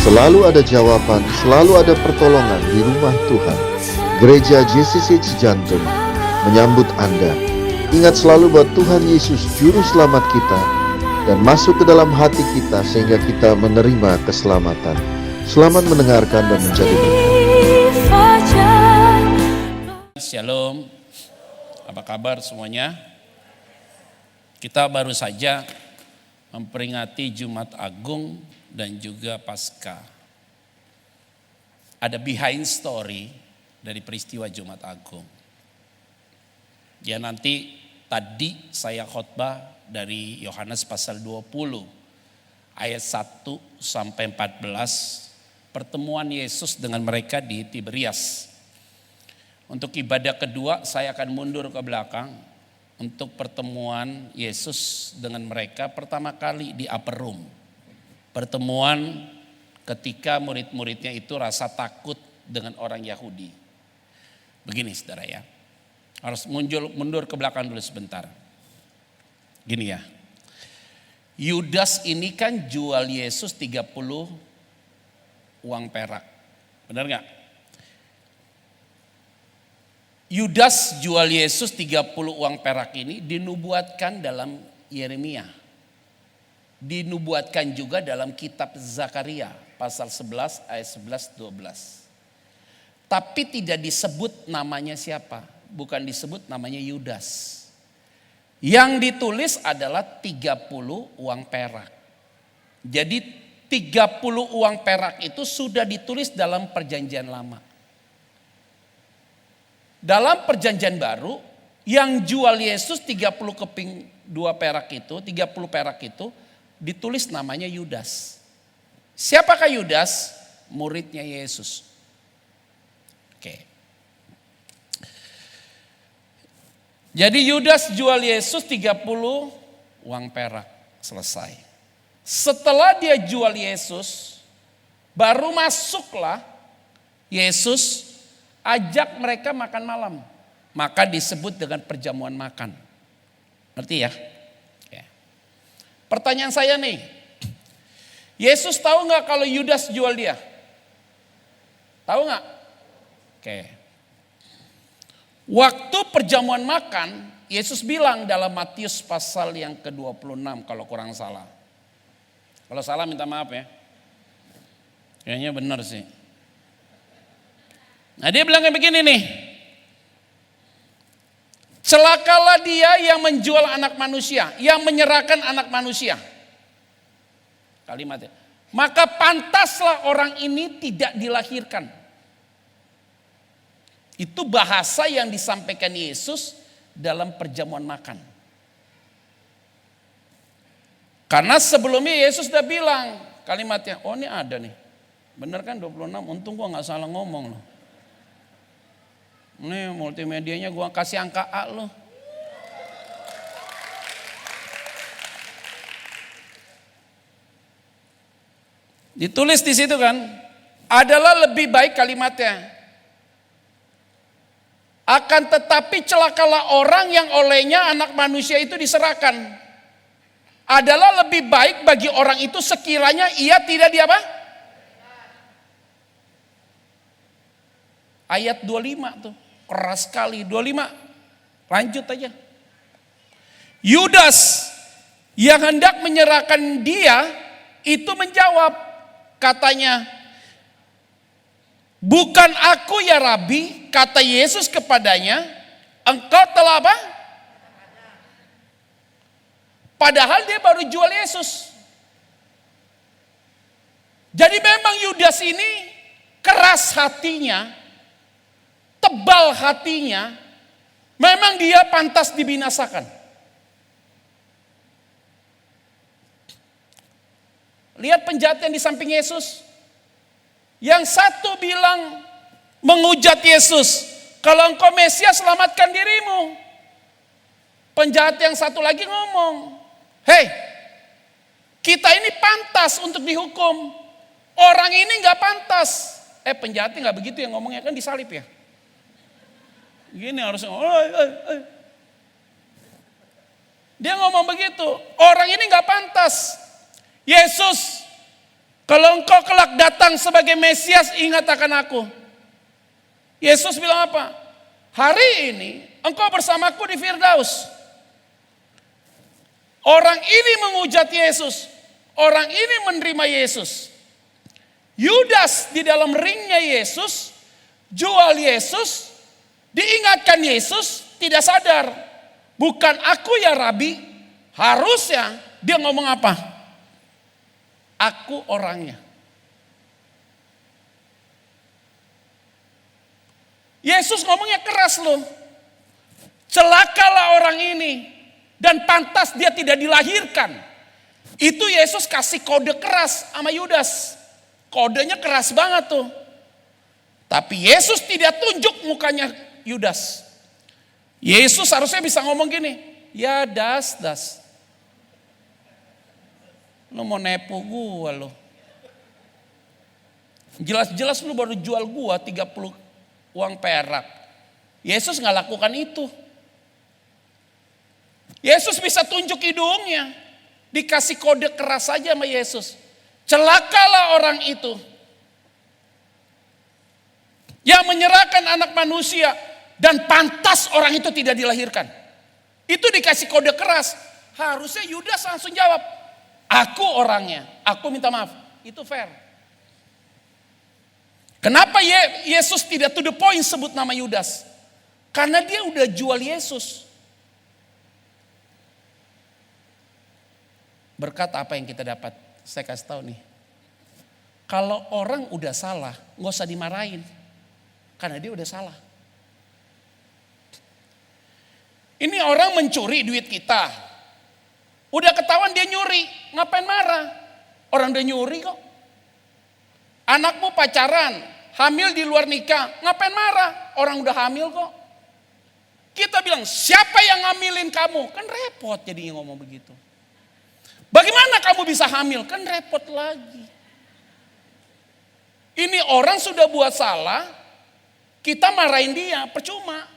Selalu ada jawaban, selalu ada pertolongan di rumah Tuhan. Gereja JCC Cijantung menyambut Anda. Ingat selalu bahwa Tuhan Yesus Juru Selamat kita dan masuk ke dalam hati kita sehingga kita menerima keselamatan. Selamat mendengarkan dan menjadi berkat. Shalom, apa kabar semuanya? Kita baru saja memperingati Jumat Agung dan juga Paskah. Ada behind story dari peristiwa Jumat Agung. Ya nanti tadi saya khotbah dari Yohanes pasal 20 ayat 1 sampai 14, pertemuan Yesus dengan mereka di Tiberias. Untuk ibadah kedua saya akan mundur ke belakang untuk pertemuan Yesus dengan mereka pertama kali di Upper Room. Pertemuan ketika murid-muridnya itu rasa takut dengan orang Yahudi. Begini saudara ya, harus mundur ke belakang dulu sebentar. Gini ya, Yudas ini kan jual Yesus 30 uang perak, benar gak? Yudas jual Yesus 30 uang perak ini dinubuatkan dalam Yeremia. Dinubuatkan juga dalam kitab Zakaria pasal 11 ayat 11-12. Tapi tidak disebut namanya siapa, bukan disebut namanya Yudas. Yang ditulis adalah 30 uang perak. Jadi 30 uang perak itu sudah ditulis dalam perjanjian lama. Dalam perjanjian baru, yang jual Yesus 30 keping 2 perak itu, 30 perak itu, ditulis namanya Yudas. Siapakah Yudas? Muridnya Yesus. Oke. Jadi Yudas jual Yesus 30 uang perak. Selesai. Setelah dia jual Yesus, baru masuklah Yesus ajak mereka makan malam. Maka disebut dengan perjamuan makan. Ngerti ya? Pertanyaan saya nih. Yesus tahu gak kalau Yudas jual dia? Tahu gak? Oke. Waktu perjamuan makan, Yesus bilang dalam Matius pasal yang ke-26 kalau kurang salah. Kalau salah minta maaf ya. Kayaknya benar sih. Nah dia bilang kayak begini nih. Celakalah dia yang menjual anak manusia, yang menyerahkan anak manusia. Kalimatnya. Maka pantaslah orang ini tidak dilahirkan. Itu bahasa yang disampaikan Yesus dalam perjamuan makan. Karena sebelumnya Yesus udah bilang kalimatnya, oh ini ada nih. Bener kan 26, untung gua gak salah ngomong loh. Ini multimedianya gua kasih angka A loh. Ditulis di situ kan, adalah lebih baik kalimatnya. Akan tetapi celakalah orang yang olehnya anak manusia itu diserahkan. Adalah lebih baik bagi orang itu sekiranya ia tidak diapa? Ayat 25 tuh. Keras sekali 25. Lanjut aja. Yudas yang hendak menyerahkan dia itu menjawab, katanya, bukan aku ya Rabi, kata Yesus kepadanya, engkau telah apa? Padahal dia baru jual Yesus. Jadi memang Yudas ini keras hatinya, tebal hatinya, memang dia pantas dibinasakan. Lihat penjahat yang di samping Yesus. Yang satu bilang menghujat Yesus, kalau engkau Mesias selamatkan dirimu. Penjahat yang satu lagi ngomong, hei, kita ini pantas untuk dihukum. Orang ini gak pantas. Penjahatnya gak begitu yang ngomongnya, kan disalib ya. Gini harusnya, dia ngomong begitu, orang ini gak pantas. Yesus, Kalau engkau kelak datang sebagai Mesias, ingat akan aku. Yesus bilang apa? Hari ini engkau bersamaku di Firdaus. Orang ini menghujat Yesus. Orang ini menerima Yesus. Yudas di dalam ringnya Yesus, jual Yesus, diingatkan Yesus, tidak sadar. Bukan aku ya Rabi, harusnya dia ngomong apa? Aku orangnya. Yesus ngomongnya keras loh. Celakalah orang ini. Dan pantas dia tidak dilahirkan. Itu Yesus kasih kode keras sama Yudas. Kodenya keras banget tuh. Tapi Yesus tidak tunjuk mukanya Yudas. Yesus harusnya bisa ngomong gini. Ya das. Lu mau nepu gua lo. Jelas-jelas lu baru jual gua 30 uang perak. Yesus gak lakukan itu. Yesus bisa tunjuk hidungnya. Dikasih kode keras saja sama Yesus. Celakalah orang itu. Yang menyerahkan anak manusia. Dan pantas orang itu tidak dilahirkan. Itu dikasih kode keras. Harusnya Yudas langsung jawab. Aku orangnya. Aku minta maaf. Itu fair. Kenapa Yesus tidak to the point sebut nama Yudas? Karena dia udah jual Yesus. Berkat apa yang kita dapat? Saya kasih tahu nih. Kalau orang udah salah, nggak usah dimarahin. Karena dia udah salah. Ini orang mencuri duit kita. Udah ketahuan dia nyuri, ngapain marah? Orang udah nyuri kok. Anakmu pacaran, hamil di luar nikah, ngapain marah? Orang udah hamil kok. Kita bilang, siapa yang ngamilin kamu? Kan repot jadinya ngomong begitu. Bagaimana kamu bisa hamil? Kan repot lagi. Ini orang sudah buat salah, kita marahin dia, percuma.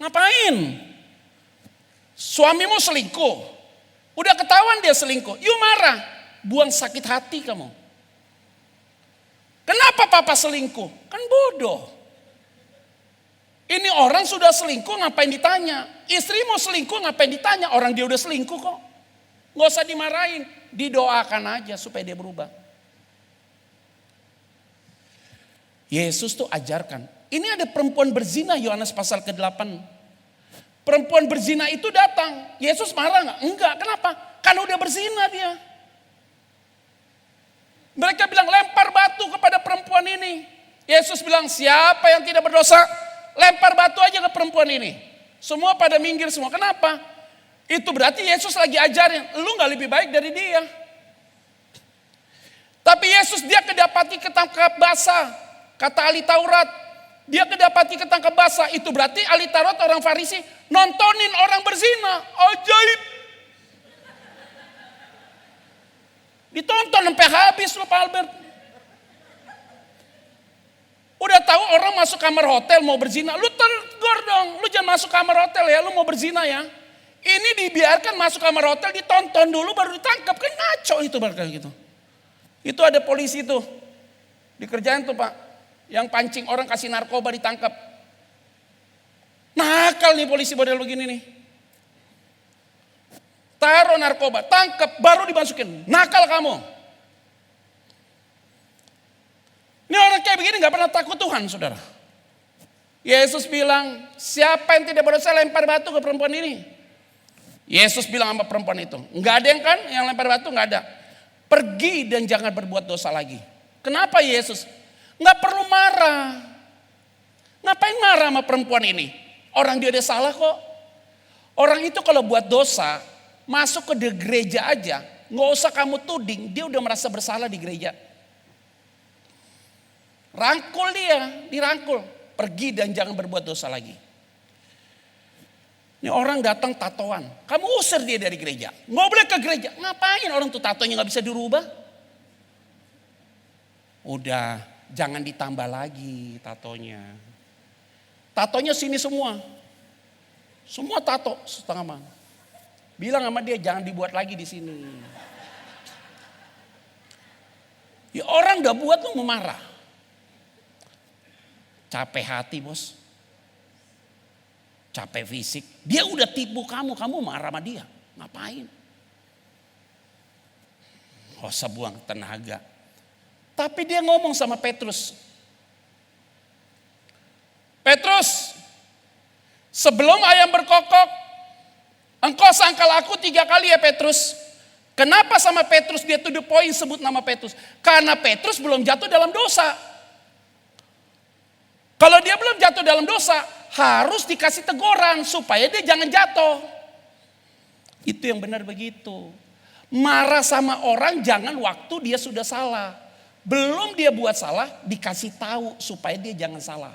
Ngapain? Suamimu selingkuh. Udah ketahuan dia selingkuh, yuk marah. Buang sakit hati kamu. Kenapa papa selingkuh? Kan bodoh. Ini orang sudah selingkuh ngapain ditanya? Istrimu selingkuh ngapain ditanya? Orang dia udah selingkuh kok. Gak usah dimarahin, didoakan aja supaya dia berubah. Yesus tuh ajarkan. Ini ada perempuan berzina, Yohanes pasal ke-8. Perempuan berzina itu datang. Yesus marah gak? Enggak, kenapa? Karena udah berzina dia. Mereka bilang lempar batu kepada perempuan ini. Yesus bilang siapa yang tidak berdosa, lempar batu aja ke perempuan ini. Semua pada minggir semua, kenapa? Itu berarti Yesus lagi ajarin, lu gak lebih baik dari dia. Tapi Yesus dia kedapati ketangkap basah. Kata ahli Taurat, dia kedapati ketangkap basah. Itu berarti ahli Taurat orang Farisi nontonin orang berzina. Ajaib. Ditonton sampai habis lu Pak Albert. Udah tahu orang masuk kamar hotel mau berzina, lu tegur dong. Lu jangan masuk kamar hotel ya, lu mau berzina ya. Ini dibiarkan masuk kamar hotel, ditonton dulu baru ditangkap. Kan ngaco itu kayak gitu. Itu ada polisi tuh. Dikerjain tuh Pak. Yang pancing orang kasih narkoba ditangkap. Nakal nih polisi model begini nih. Taruh narkoba, tangkap, baru dimasukin. Nakal kamu. Ini orang kayak begini gak pernah takut Tuhan saudara. Yesus bilang, siapa yang tidak berdosa lempar batu ke perempuan ini. Yesus bilang sama perempuan itu, enggak ada yang kan yang lempar batu, enggak ada. Pergi dan jangan berbuat dosa lagi. Kenapa Yesus? Enggak perlu marah. Ngapain marah sama perempuan ini? Orang dia udah salah kok. Orang itu kalau buat dosa, masuk ke gereja aja, nggak usah kamu tuding, dia udah merasa bersalah di gereja. Rangkul dia, dirangkul. Pergi dan jangan berbuat dosa lagi. Ini orang datang tatoan, kamu usir dia dari gereja. Nggak boleh ke gereja, ngapain orang tuh tatonya nggak bisa dirubah? Udah, jangan ditambah lagi tatonya. Tatonya sini semua. Semua tato setengah mana. Bilang sama dia jangan dibuat lagi di sini. Ya orang udah buat lu mau marah. Capek hati bos. Capek fisik. Dia udah tipu kamu marah sama dia. Ngapain? Oh, buang tenaga. Tapi dia ngomong sama Petrus. Petrus, sebelum ayam berkokok, engkau sangkal aku 3 kali ya Petrus. Kenapa sama Petrus dia to the point sebut nama Petrus? Karena Petrus belum jatuh dalam dosa. Kalau dia belum jatuh dalam dosa, harus dikasih teguran supaya dia jangan jatuh. Itu yang benar begitu. Marah sama orang jangan waktu dia sudah salah. Belum dia buat salah, dikasih tahu supaya dia jangan salah.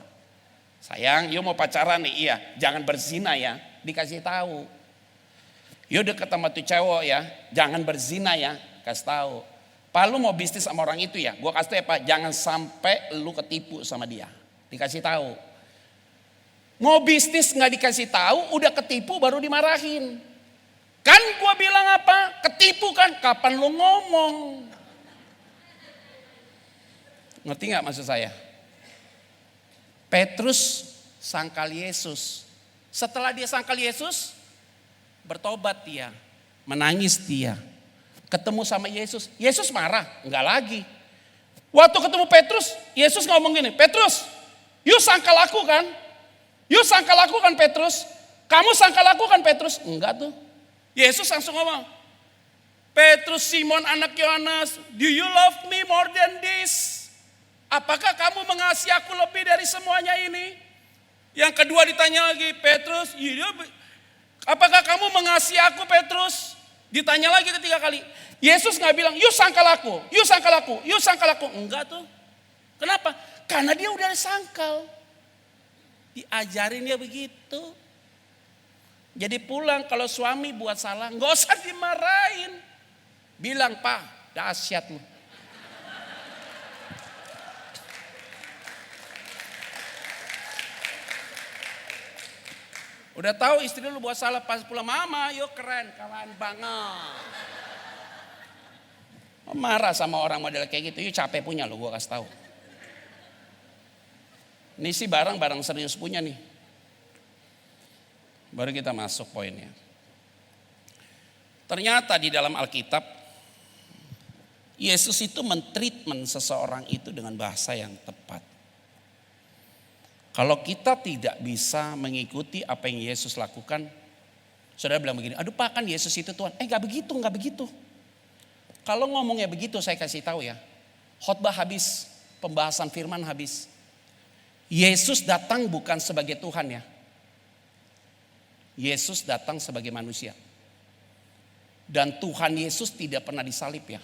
Sayang, yuk mau pacaran nih, iya. Jangan berzina ya, dikasih tahu. Yuk deket sama tuh cowok ya, jangan berzina ya, kasih tahu. Pak lu mau bisnis sama orang itu ya, gue kasih tahu ya Pak, jangan sampai lu ketipu sama dia. Dikasih tahu. Mau bisnis nggak dikasih tahu, udah ketipu baru dimarahin. Kan gue bilang apa? Ketipu kan? Kapan lu ngomong? Ngerti nggak maksud saya? Petrus sangkal Yesus. Setelah dia sangkal Yesus, bertobat dia, menangis dia. Ketemu sama Yesus, Yesus marah, enggak lagi. Waktu ketemu Petrus, Yesus ngomong gini, Petrus, you sangkal aku kan? You sangkal aku kan Petrus? Kamu sangkal aku kan Petrus? Enggak tuh. Yesus langsung ngomong, Petrus Simon anak Yohanes, do you love me more than this? Apakah kamu mengasihi aku lebih dari semuanya ini? Yang kedua ditanya lagi, Petrus, apakah kamu mengasihi aku Petrus? Ditanya lagi ketiga kali. Yesus gak bilang, you sangkal aku, you sangkal aku, you sangkal aku. Enggak tuh. Kenapa? Karena dia udah sangkal. Diajarin dia begitu. Jadi pulang kalau suami buat salah, gak usah dimarahin. Bilang, Pak, dahsyat lu. Udah tahu istri lu buat salah pas pulang, mama yuk keren banget. Marah sama orang model kayak gitu, yuk capek punya lu, gua kasih tahu. Ini sih barang serius punya nih. Baru kita masuk poinnya. Ternyata di dalam Alkitab, Yesus itu mentreatment seseorang itu dengan bahasa yang tepat. Kalau kita tidak bisa mengikuti apa yang Yesus lakukan, saudara bilang begini, aduh Pak kan Yesus itu Tuhan. Gak begitu. Kalau ngomongnya begitu saya kasih tahu ya, khotbah habis, pembahasan firman habis. Yesus datang bukan sebagai Tuhan ya. Yesus datang sebagai manusia. Dan Tuhan Yesus tidak pernah disalib ya.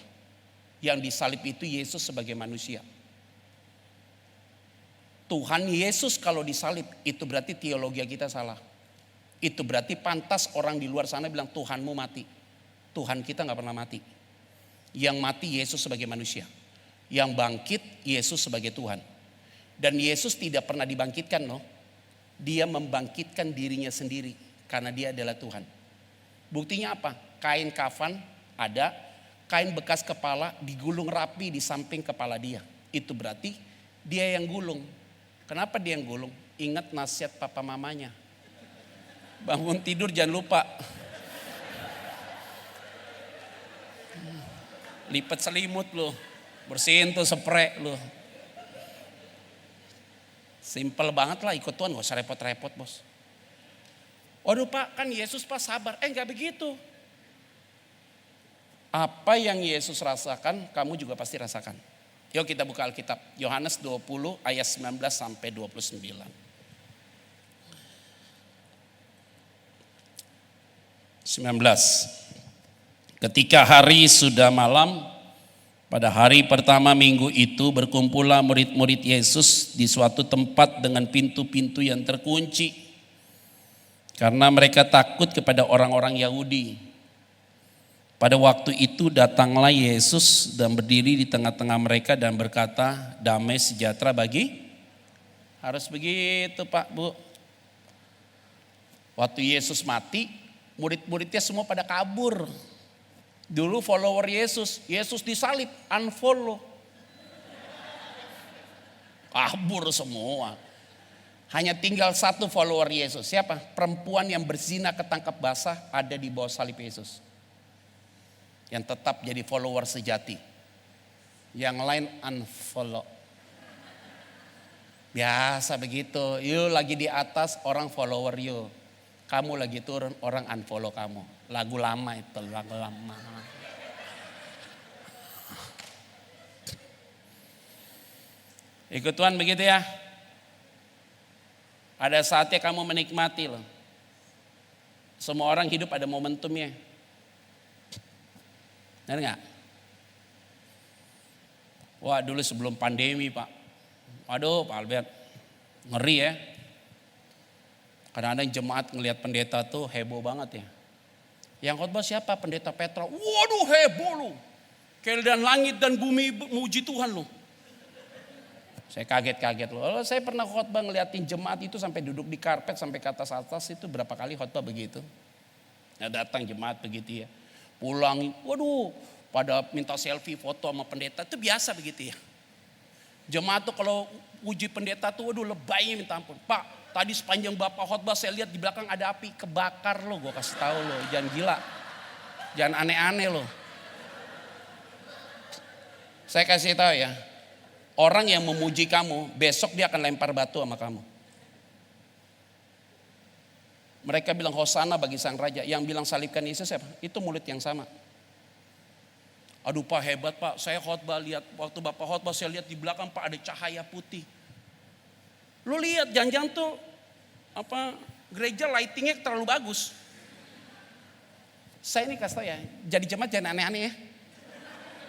Yang disalib itu Yesus sebagai manusia. Tuhan Yesus kalau disalib itu berarti teologi kita salah. Itu berarti pantas orang di luar sana bilang Tuhanmu mati. Tuhan kita gak pernah mati. Yang mati Yesus sebagai manusia. Yang bangkit Yesus sebagai Tuhan. Dan Yesus tidak pernah dibangkitkan loh. Dia membangkitkan dirinya sendiri. Karena dia adalah Tuhan. Buktinya apa? Kain kafan ada. Kain bekas kepala digulung rapi di samping kepala dia. Itu berarti dia yang gulung. Kenapa dia yang gulung? Ingat nasihat papa mamanya. Bangun tidur jangan lupa. Lipat selimut lo. Bersihin tuh spray lo. Simple banget lah ikut Tuhan, gak usah repot-repot bos. Waduh Pak kan Yesus Pak sabar. Gak begitu. Apa yang Yesus rasakan kamu juga pasti rasakan. Yuk kita buka Alkitab. Yohanes 20 ayat 19 sampai 29. 19. Ketika hari sudah malam, pada hari pertama minggu itu berkumpullah murid-murid Yesus di suatu tempat dengan pintu-pintu yang terkunci. Karena mereka takut kepada orang-orang Yahudi. Pada waktu itu datanglah Yesus dan berdiri di tengah-tengah mereka dan berkata, damai sejahtera bagi. Harus begitu Pak Bu. Waktu Yesus mati, murid-muridnya semua pada kabur. Dulu follower Yesus, Yesus disalib, unfollow. Kabur semua. Hanya tinggal satu follower Yesus. Siapa? Perempuan yang berzina ketangkap basah ada di bawah salib Yesus. Yang tetap jadi follower sejati. Yang lain unfollow. Biasa begitu. You lagi di atas, orang follower you. Kamu lagi turun, orang unfollow kamu. Lagu lama itu, lagu lama. Ikut Tuhan begitu ya. Ada saatnya kamu menikmati loh. Semua orang hidup ada momentumnya. Benar nggak? Wah dulu sebelum pandemi Pak. Waduh Pak Albert, ngeri ya. Kadang-kadang jemaat ngelihat pendeta tuh heboh banget ya. Yang khotbah siapa? Pendeta Petra. Waduh heboh lu. Keadaan langit dan bumi memuji Tuhan lu. Saya kaget-kaget loh. Saya pernah khotbah ngeliatin jemaat itu sampai duduk di karpet sampai ke atas itu berapa kali khotbah begitu. Ya datang jemaat begitu ya. Pulang, waduh pada minta selfie foto sama pendeta itu biasa begitu ya. Jemaat tuh kalau uji pendeta tuh waduh lebay minta ampun. Pak tadi sepanjang bapak khotbah saya lihat di belakang ada api kebakar loh, gue kasih tahu loh, jangan gila. Jangan aneh-aneh loh. Saya kasih tahu ya. Orang yang memuji kamu, besok dia akan lempar batu sama kamu. Mereka bilang hosana bagi sang raja. Yang bilang salibkan Yesus siapa? Itu mulut yang sama. Aduh Pak hebat Pak, saya khotbah lihat. Waktu Bapak khotbah saya lihat di belakang Pak ada cahaya putih. Lu lihat jangan-jangan tuh gereja lightingnya terlalu bagus. Saya ini kasih tau ya, jadi jemaat jangan aneh-aneh ya.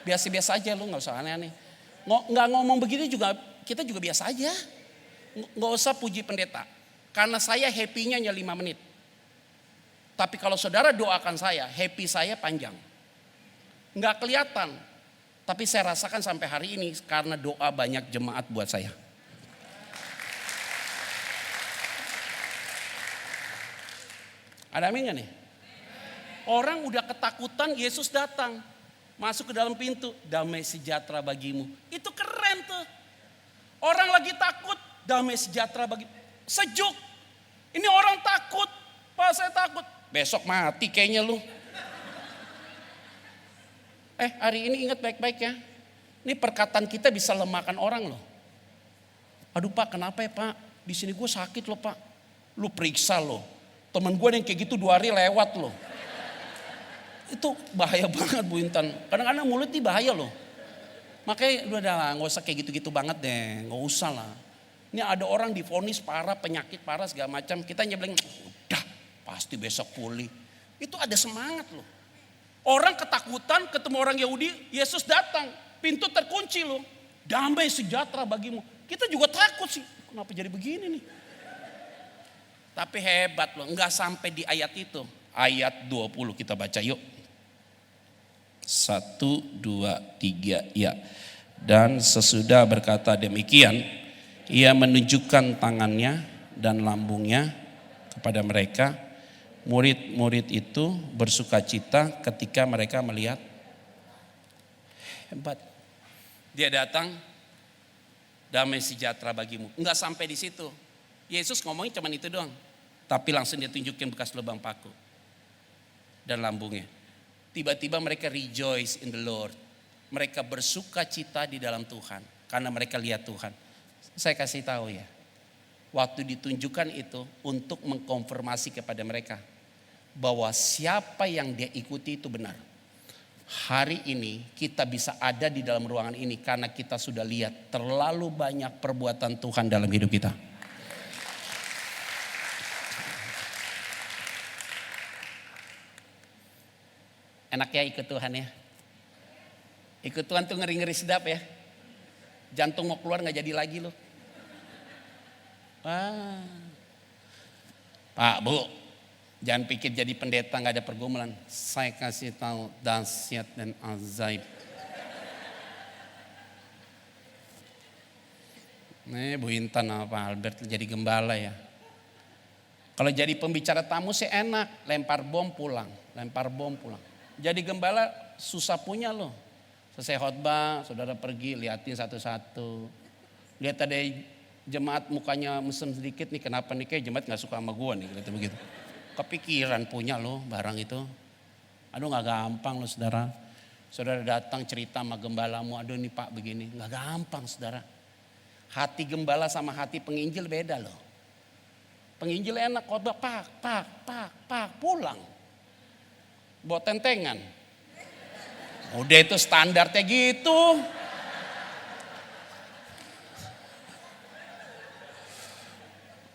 Biasa-biasa aja lu, gak usah aneh-aneh. Nggak ngomong begitu juga, kita juga biasa aja. Nggak usah puji pendeta. Karena saya happy-nya hanya 5 menit. Tapi kalau saudara doakan saya, happy saya panjang. Nggak kelihatan. Tapi saya rasakan sampai hari ini karena doa banyak jemaat buat saya. Ada amin gak nih? Orang udah ketakutan, Yesus datang. Masuk ke dalam pintu, damai sejahtera bagimu. Itu keren tuh. Orang lagi takut, damai sejahtera bagimu. Sejuk. Ini orang takut, Pak saya takut. Besok mati kayaknya lu. Hari ini ingat baik-baik ya. Ini perkataan kita bisa lemahkan orang loh. Aduh Pak kenapa ya Pak? Di sini gue sakit loh Pak. Lu periksa loh. Temen gue yang kayak gitu 2 hari lewat loh. Itu bahaya banget Bu Intan. Kadang-kadang mulut ini bahaya loh. Makanya udah lah gak usah kayak gitu-gitu banget deh. Gak usah lah. Ini ada orang divonis parah, penyakit parah segala macam. Kita hanya bilang udah pasti besok pulih. Itu ada semangat loh. Orang ketakutan ketemu orang Yahudi, Yesus datang. Pintu terkunci loh. Damai sejahtera bagimu. Kita juga takut sih. Kenapa jadi begini nih? Tapi hebat loh. Gak sampai di ayat itu. Ayat 20 kita baca yuk. 1, 2, 3 ya. Dan sesudah berkata demikian, ia menunjukkan tangannya dan lambungnya kepada mereka. Murid-murid itu bersukacita ketika mereka melihat. Hebat. Dia datang, damai sejahtera bagimu. Enggak sampai di situ. Yesus ngomongnya cuma itu doang. Tapi langsung dia tunjukin bekas lubang paku dan lambungnya. Tiba-tiba mereka rejoice in the Lord. Mereka bersuka cita di dalam Tuhan. Karena mereka lihat Tuhan. Saya kasih tahu ya. Waktu ditunjukkan itu untuk mengkonfirmasi kepada mereka. Bahwa siapa yang dia ikuti itu benar. Hari ini kita bisa ada di dalam ruangan ini. Karena kita sudah lihat terlalu banyak perbuatan Tuhan dalam hidup kita. Enak ya ikut Tuhan ya. Ikut Tuhan tuh ngeri-ngeri sedap ya. Jantung mau keluar gak jadi lagi loh. Pak Bu, jangan pikir jadi pendeta gak ada pergumulan. Saya kasih tahu dahsyat dan ajaib. Nih Bu Intan apa Albert jadi gembala ya. Kalau jadi pembicara tamu sih enak. Lempar bom pulang. Jadi gembala susah punya loh. Selesai khotbah, saudara pergi liatin satu-satu. Lihat ada jemaat mukanya mesem sedikit nih, kenapa nih, kayak jemaat gak suka sama gua nih, gitu begitu. Kepikiran punya loh barang itu. Aduh gak gampang loh saudara. Saudara datang cerita sama gembalamu, aduh nih Pak begini. Gak gampang saudara. Hati gembala sama hati penginjil beda loh. Penginjil enak, khotbah pak, pulang. Bawa tentengan. Udah itu standarnya gitu.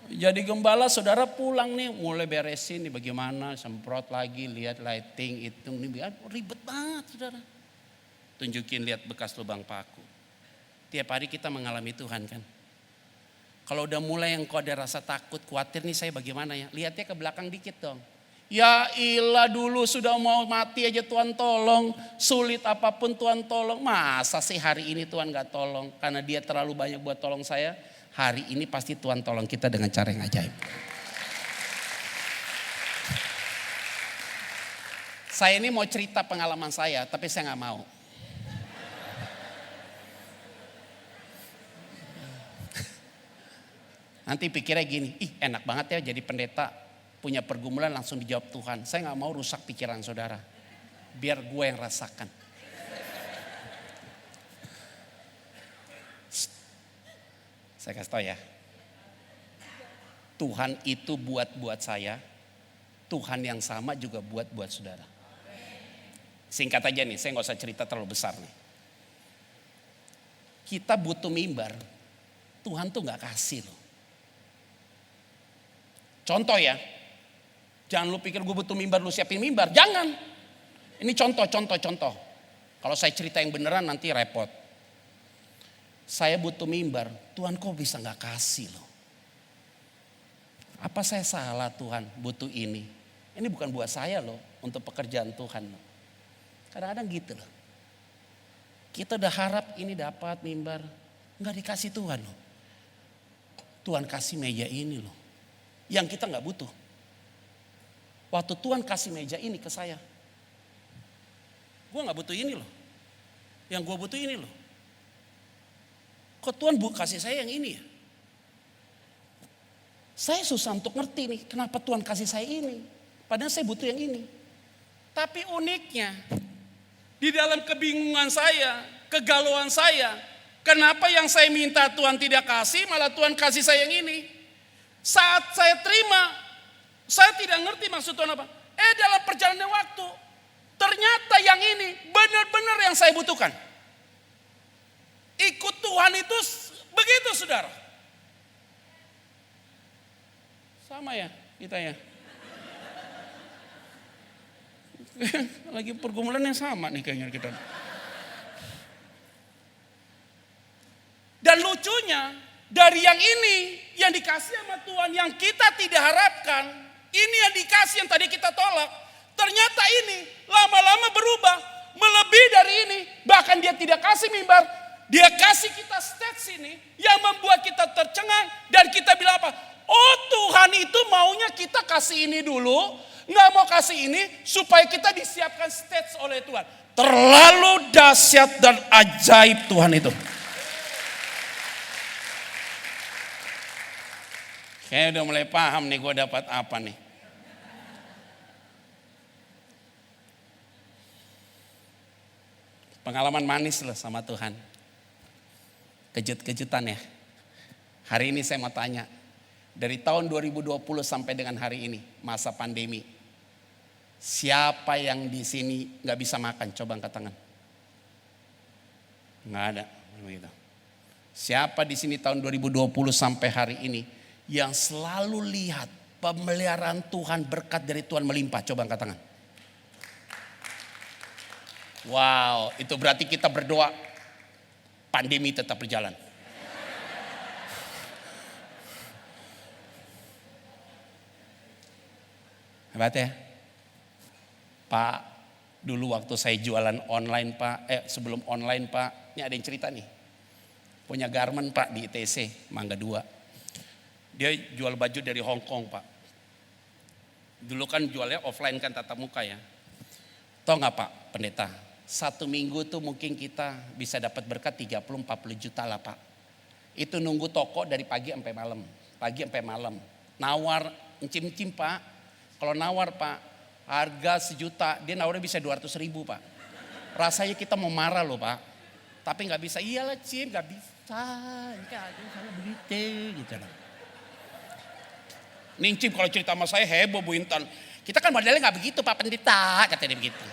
Jadi gembala saudara pulang nih, mulai beresin nih bagaimana, semprot lagi, lihat lighting itu, ribet banget saudara. Tunjukin lihat bekas lubang paku. Tiap hari kita mengalami Tuhan kan. Kalau udah mulai yang kau ada rasa takut, khawatir nih saya bagaimana ya. Lihatnya ke belakang dikit dong. Ya ilah dulu sudah mau mati aja Tuhan tolong. Sulit apapun Tuhan tolong. Masa sih hari ini Tuhan gak tolong. Karena dia terlalu banyak buat tolong saya. Hari ini pasti Tuhan tolong kita dengan cara yang ajaib. Saya ini mau cerita pengalaman saya, tapi saya gak mau. Nanti pikirnya gini, enak banget ya jadi pendeta, punya pergumulan langsung dijawab Tuhan. Saya gak mau rusak pikiran saudara, biar gue yang rasakan. Saya kasih tau ya, Tuhan itu buat saya, Tuhan yang sama juga buat saudara. Singkat aja nih, saya gak usah cerita terlalu besar nih. Kita butuh mimbar, Tuhan tuh gak kasih loh. Contoh ya, jangan lu pikir gue butuh mimbar, lu siapin mimbar. Jangan. Ini contoh. Kalau saya cerita yang beneran nanti repot. Saya butuh mimbar, Tuhan kok bisa gak kasih loh. Apa saya salah Tuhan butuh ini? Ini bukan buat saya loh, untuk pekerjaan Tuhan loh. Kadang-kadang gitu loh. Kita udah harap ini dapat mimbar, gak dikasih Tuhan loh. Tuhan kasih meja ini loh. Yang kita gak butuh. Waktu Tuhan kasih meja ini ke saya, gue gak butuh ini loh. Yang gue butuh ini loh. Kok Tuhan kasih saya yang ini ya? Saya susah untuk ngerti nih, kenapa Tuhan kasih saya ini. Padahal saya butuh yang ini. Tapi uniknya, di dalam kebingungan saya, kegalauan saya, kenapa yang saya minta Tuhan tidak kasih, malah Tuhan kasih saya yang ini. Saat saya terima, saya tidak ngerti maksud Tuhan apa. Dalam perjalanan waktu, ternyata yang ini benar-benar yang saya butuhkan. Ikut Tuhan itu begitu saudara. Sama ya kita ya. Lagi pergumulan yang sama nih kayaknya kita. Dan lucunya, dari yang ini yang dikasih sama Tuhan yang kita tidak harapkan, ini yang dikasih yang tadi kita tolak, ternyata ini lama-lama berubah melebihi dari ini. Bahkan dia tidak kasih mimbar, dia kasih kita stage ini yang membuat kita tercengang dan kita bilang apa? Oh Tuhan itu maunya kita kasih ini dulu, nggak mau kasih ini supaya kita disiapkan stage oleh Tuhan. Terlalu dahsyat dan ajaib Tuhan itu. Kayaknya udah mulai paham nih gue dapat apa nih. Pengalaman manis loh sama Tuhan. Kejut-kejutan ya. Hari ini saya mau tanya. Dari tahun 2020 sampai dengan hari ini, masa pandemi. Siapa yang di sini gak bisa makan? Coba angkat tangan. Gak ada. Begitu. Siapa di sini tahun 2020 sampai hari ini yang selalu lihat pemeliharaan Tuhan, berkat dari Tuhan melimpah? Coba angkat tangan. Wow, itu berarti kita berdoa pandemi tetap berjalan. Hebat ya. Pak, dulu waktu saya jualan online Pak, sebelum online Pak, ini ada yang cerita nih. Punya garment Pak di ITC, Mangga 2. Dia jual baju dari Hong Kong Pak. Dulu kan jualnya offline kan tatap muka ya. Tahu gak Pak pendeta? 1 minggu tuh mungkin kita bisa dapat berkat 30-40 juta lah Pak. Itu nunggu toko dari pagi sampai malam. Pagi sampai malam. Nawar, encim-encim Pak. Kalau nawar Pak, harga 1 juta, dia nawarnya bisa 200.000 Pak. Rasanya kita mau marah loh Pak. Tapi gak bisa, iyalah Cim gak bisa. Saya begitu gitu loh. Nih Cim kalau cerita sama saya heboh Bu Intan. Kita kan modelnya gak begitu Pak Pendeta, katanya begitu.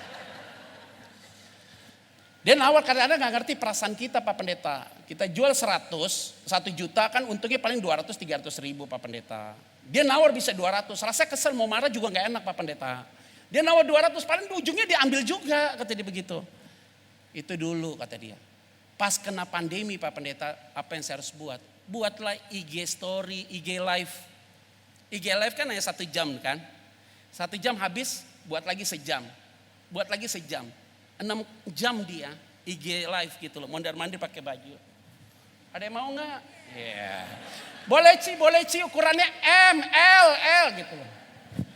Dia nawar kadang-kadang gak ngerti perasaan kita Pak Pendeta. Kita jual 100, 1 juta kan untungnya paling 200-300 ribu Pak Pendeta. Dia nawar bisa 200, rasanya kesel mau marah juga gak enak Pak Pendeta. Dia nawar 200 paling ujungnya diambil juga kata dia begitu. Itu dulu kata dia. Pas kena pandemi Pak Pendeta apa yang saya harus buat? Buatlah IG story, IG live. IG live kan hanya 1 jam kan. 1 jam habis buat lagi sejam. Buat lagi sejam. 6 jam dia IG live gitu loh, mondar-mandir pakai baju. Ada yang mau nggak? Yeah. Boleh Ci, ukurannya M, L, L gitu loh.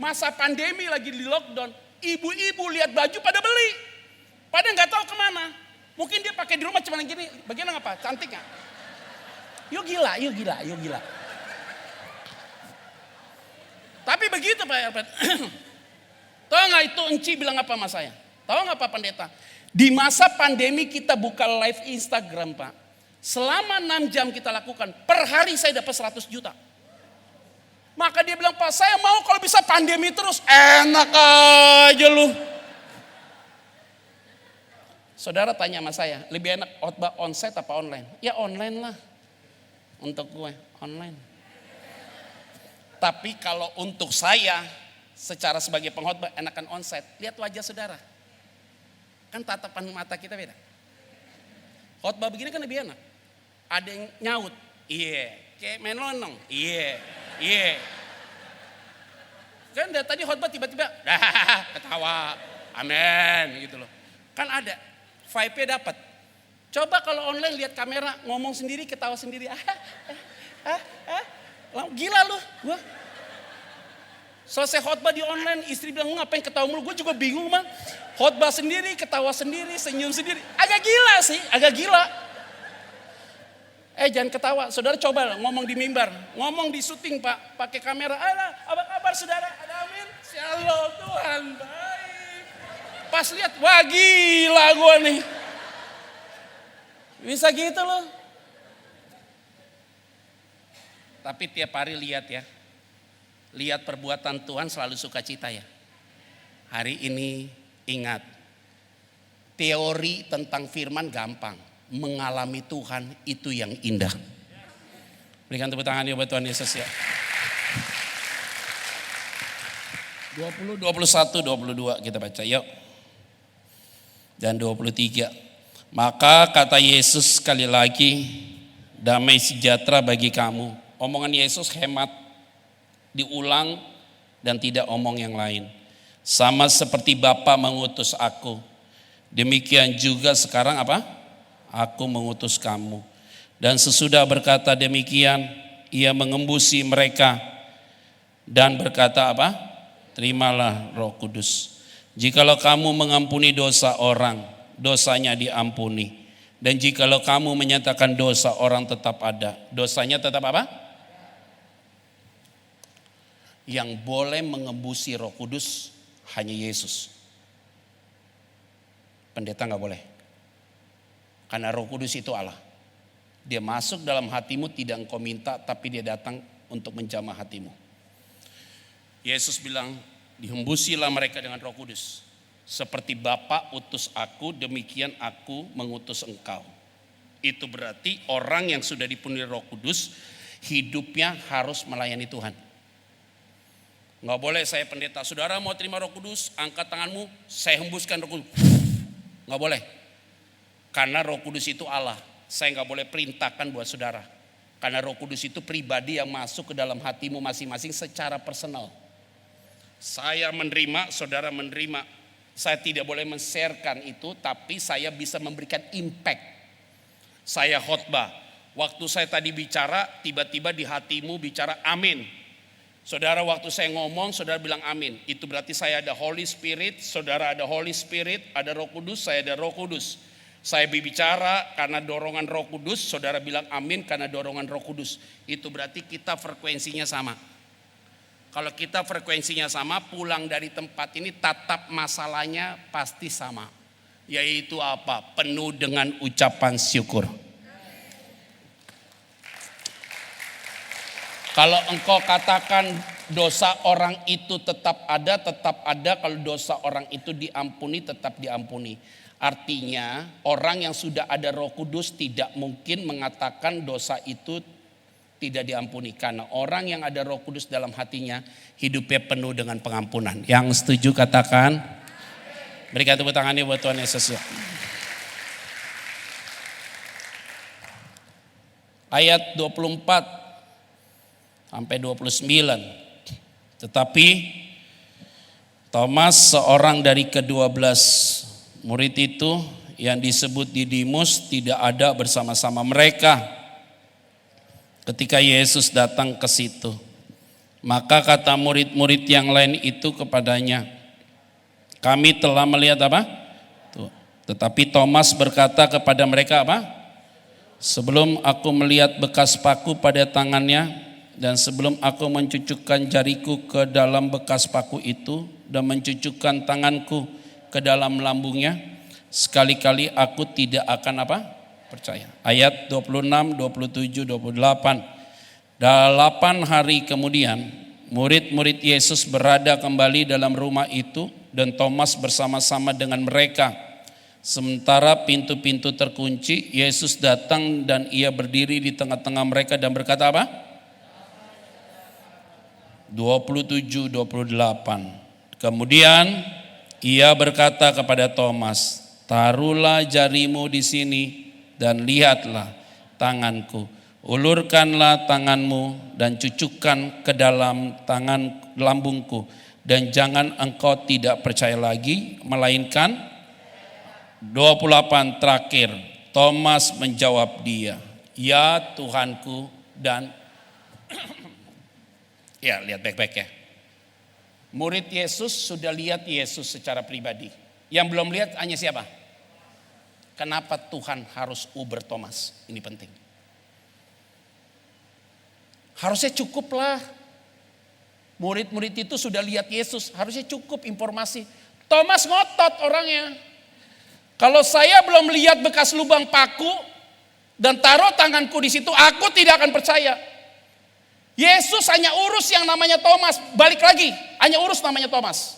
Masa pandemi lagi di lockdown, ibu-ibu lihat baju pada beli, pada nggak tahu kemana. Mungkin dia pakai di rumah cuma gini, bagian apa? Cantik nggak? Yuk gila. Tapi begitu Pak Alfred. Tahu nggak itu Enci bilang apa sama saya? Tahu nggak Pak Pendeta? Di masa pandemi kita buka live Instagram Pak. Selama 6 jam kita lakukan. Per hari saya dapat 100 juta. Maka dia bilang Pak saya mau kalau bisa pandemi terus. Enak aja lu. Saudara tanya sama saya. Lebih enak khotbah onsite apa online? Ya online lah. Untuk gue online. Tapi kalau untuk saya. Secara sebagai pengkhotbah enakan onsite. Lihat wajah saudara. Kan tatapan mata kita beda. Khotbah begini kan lebih enak. Ada yang nyaut. Iya. Kayak main lonong. Iya. Kan dari tadi khotbah tiba-tiba. Ketawa. Amin. Gitu loh. Kan ada. Vibe-nya dapat. Coba kalau online lihat kamera. Ngomong sendiri ketawa sendiri. Gila lu. Gua. Selesai khotbah di online, istri bilang ngapain ketawa mulu, gue juga bingung Bang. Khotbah sendiri, ketawa sendiri, senyum sendiri. Agak gila sih, agak gila. Jangan ketawa, saudara coba ngomong di mimbar. Ngomong di syuting Pak, pakai kamera. Alah, apa kabar saudara? Ada amin? Shalom Tuhan, baik. Pas lihat, wah gila gue nih. Bisa gitu loh. Tapi tiap hari lihat ya. Lihat perbuatan Tuhan selalu sukacita ya. Hari ini ingat. Teori tentang firman gampang. Mengalami Tuhan itu yang indah. Berikan tepuk tangan ya buat Tuhan Yesus ya. 20, 21, 22 kita baca yuk. Dan 23. Maka kata Yesus sekali lagi. Damai sejahtera bagi kamu. Omongan Yesus hemat. Diulang dan tidak omong yang lain. Sama seperti Bapa mengutus aku. Demikian juga sekarang apa? Aku mengutus kamu. Dan sesudah berkata demikian, ia mengembusi mereka. Dan berkata apa? Terimalah Roh Kudus. Jikalau kamu mengampuni dosa orang, dosanya diampuni. Dan jikalau kamu menyatakan dosa orang tetap ada. Dosanya tetap apa? Yang boleh mengembusi Roh Kudus hanya Yesus. Pendeta gak boleh. Karena Roh Kudus itu Allah. Dia masuk dalam hatimu tidak engkau minta, tapi dia datang untuk menjamah hatimu. Yesus bilang, dihembusilah mereka dengan Roh Kudus. Seperti Bapa utus aku, demikian aku mengutus engkau. Itu berarti orang yang sudah dipenuhi Roh Kudus, hidupnya harus melayani Tuhan. Nggak boleh saya pendeta, saudara mau terima Roh Kudus, angkat tanganmu, saya hembuskan Roh Kudus. Nggak boleh. Karena Roh Kudus itu Allah. Saya nggak boleh perintahkan buat saudara. Karena Roh Kudus itu pribadi yang masuk ke dalam hatimu masing-masing secara personal. Saya menerima, saudara menerima. Saya tidak boleh men-sharekan itu, tapi saya bisa memberikan impact. Saya khotbah. Waktu saya tadi bicara, tiba-tiba di hatimu bicara amin. Saudara waktu saya ngomong, saudara bilang amin. Itu berarti saya ada Holy Spirit, saudara ada Holy Spirit, ada Roh Kudus, saya ada Roh Kudus. Saya berbicara karena dorongan Roh Kudus, saudara bilang amin karena dorongan Roh Kudus. Itu berarti kita frekuensinya sama. Kalau kita frekuensinya sama, pulang dari tempat ini tatap masalahnya pasti sama. Yaitu apa? Penuh dengan ucapan syukur. Kalau engkau katakan dosa orang itu tetap ada. Kalau dosa orang itu diampuni, tetap diampuni. Artinya orang yang sudah ada Roh Kudus tidak mungkin mengatakan dosa itu tidak diampuni. Karena orang yang ada Roh Kudus dalam hatinya hidupnya penuh dengan pengampunan. Yang setuju katakan. Berikan tepuk tangannya buat Tuhan Yesus. Ayat 24 sampai 29. Tetapi Thomas, seorang dari ke-12 murid itu yang disebut Didimus, tidak ada bersama-sama mereka ketika Yesus datang ke situ. Maka kata murid-murid yang lain itu kepadanya, kami telah melihat apa? Tetapi Thomas berkata kepada mereka apa? Sebelum aku melihat bekas paku pada tangannya, dan sebelum aku mencucukkan jariku ke dalam bekas paku itu dan mencucukkan tanganku ke dalam lambungnya, sekali-kali aku tidak akan apa? Percaya. Ayat 26, 27, 28. 8 hari kemudian murid-murid Yesus berada kembali dalam rumah itu dan Thomas bersama-sama dengan mereka. Sementara pintu-pintu terkunci, Yesus datang dan ia berdiri di tengah-tengah mereka dan berkata apa? 27, 28. Kemudian ia berkata kepada Thomas, taruhlah jarimu di sini dan lihatlah tanganku. Ulurkanlah tanganmu dan cucukkan ke dalam tangan lambungku. Dan jangan engkau tidak percaya lagi, melainkan 28 terakhir. Thomas menjawab dia, ya Tuhanku dan ya, lihat baik-baik ya. Murid Yesus sudah lihat Yesus secara pribadi. Yang belum lihat hanya siapa? Kenapa Tuhan harus uber Thomas? Ini penting. Harusnya cukuplah. Murid-murid itu sudah lihat Yesus. Harusnya cukup informasi. Thomas ngotot orangnya. Kalau saya belum lihat bekas lubang paku dan taruh tanganku di situ, aku tidak akan percaya. Yesus hanya urus yang namanya Thomas. Balik lagi, hanya urus namanya Thomas.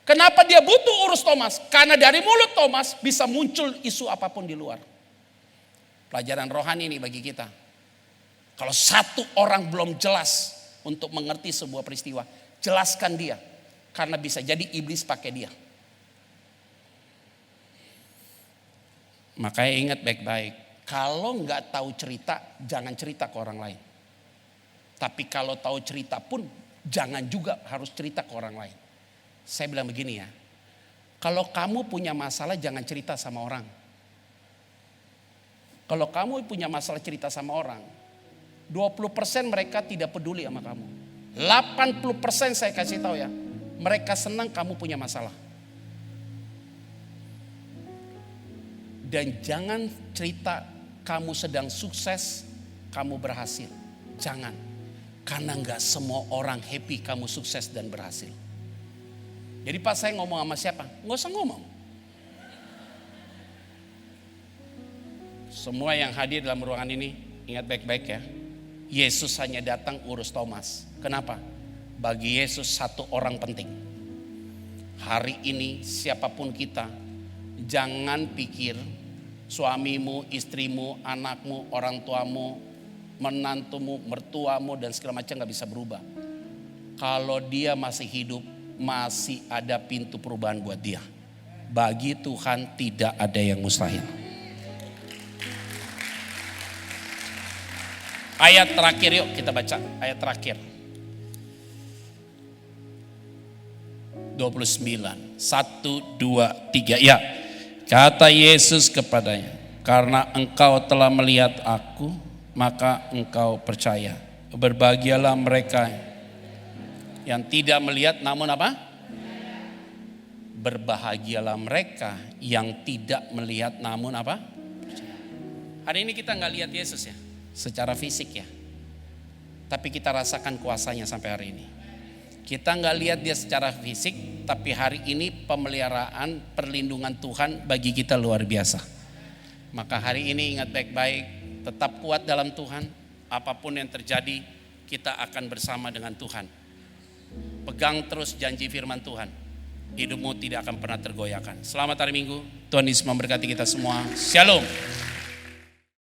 Kenapa dia butuh urus Thomas? Karena dari mulut Thomas bisa muncul isu apapun di luar. Pelajaran rohani ini bagi kita. Kalau satu orang belum jelas untuk mengerti sebuah peristiwa, jelaskan dia. Karena bisa jadi iblis pakai dia. Makanya ingat baik-baik. Kalau nggak tahu cerita, jangan cerita ke orang lain. Tapi kalau tahu cerita pun jangan juga harus cerita ke orang lain. Saya bilang begini ya. Kalau kamu punya masalah jangan cerita sama orang. Kalau kamu punya masalah cerita sama orang, 20% mereka tidak peduli sama kamu. 80% saya kasih tahu ya. Mereka senang kamu punya masalah. Dan jangan cerita kamu sedang sukses, kamu berhasil. Jangan. Karena gak semua orang happy kamu sukses dan berhasil. Jadi pas saya ngomong sama siapa? Gak usah ngomong. Semua yang hadir dalam ruangan ini, ingat baik-baik ya. Yesus hanya datang urus Thomas. Kenapa? Bagi Yesus satu orang penting. Hari ini siapapun kita, jangan pikir suamimu, istrimu, anakmu, orang tuamu, menantumu, mertuamu dan segala macam gak bisa berubah. Kalau dia masih hidup, masih ada pintu perubahan buat dia. Bagi Tuhan tidak ada yang mustahil. Ayat terakhir yuk kita baca. Ayat terakhir. 29. 1, 2, 3. Ya. Kata Yesus kepadanya, karena engkau telah melihat aku, maka engkau percaya. Berbahagialah mereka yang tidak melihat namun apa? Berbahagialah mereka yang tidak melihat namun apa? Hari ini kita nggak lihat Yesus ya, secara fisik ya. Tapi kita rasakan kuasanya sampai hari ini. Kita nggak lihat dia secara fisik, tapi hari ini pemeliharaan, perlindungan Tuhan bagi kita luar biasa. Maka hari ini ingat baik-baik, tetap kuat dalam Tuhan. Apapun yang terjadi, kita akan bersama dengan Tuhan. Pegang terus janji firman Tuhan. Hidupmu tidak akan pernah tergoyahkan. Selamat hari Minggu. Tuhan Yesus memberkati kita semua. Shalom.